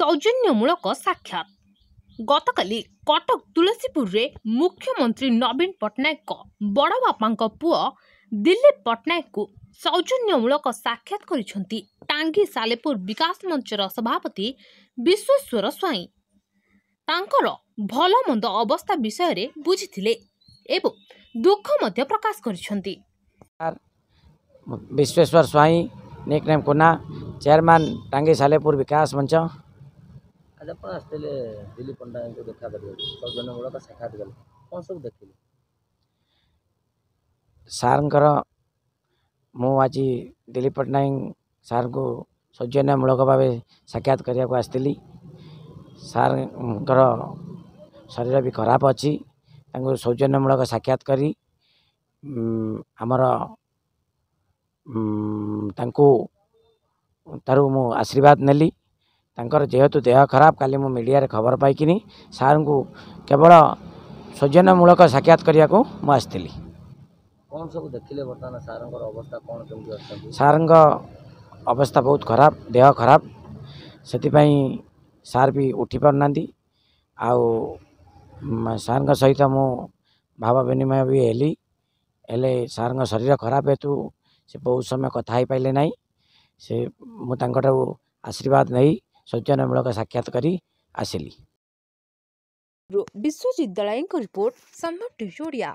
सौजन्यमूलक साक्षात गतकाली कटक तुलसीपुर रे मुख्यमंत्री नवीन पट्टनायक बड़ बापा पुआ दिलीप पट्टनायक को सौजन्यमूलक साक्षात करिसेंती टांगी सालेपुर विकास मंचर सभापति विश्वेश्वर स्वाई। तांकर भल मंद अवस्था विषय रे बुझिथिले एवं दुख मध्य प्रकाश करिसेंती। विश्वेश्वर स्वाई निकनेम कोना चेयरमैन टांगी सालेपुर विकास मंच। आज आप आसते दिलीप पट्टनायक को देखा करेंगे सौजन्यमूलक साक्षात गले कौन सब देखिले सारंकर मु आज दिलीप पट्टनायक सार को सौजन्यमूलक भाव साक्षात करने को आसती। सारंकर शरीर भी खराब अच्छी सौजन्यमूलक साक्षात करी आमर तारू मु आशीर्वाद नेली। तांकर जेहेतु देह खराब काली मु मीडिया रे खबर पाइकिनी सार को केवल सौजन्यमूलक साक्षात करने को मु आसती। कौन सब देखिले बर्तमान सारंकर अवस्था कौन केमती अछि सारंग अवस्था बहुत खराब देह खराब सेतिपई सार भी उठी पारना आउ सारंग सहित मु भाव विनिमय भी हेली हेले सारंग शरीर खराब हेतु से बहुत समय कथा ही पाइले नहीं से मुझे आशीर्वाद नहीं सौजन्यमूलक साक्षात करी आसिली। विश्वजित दलाईं रिपोर्ट संभव टीवी ओडिया।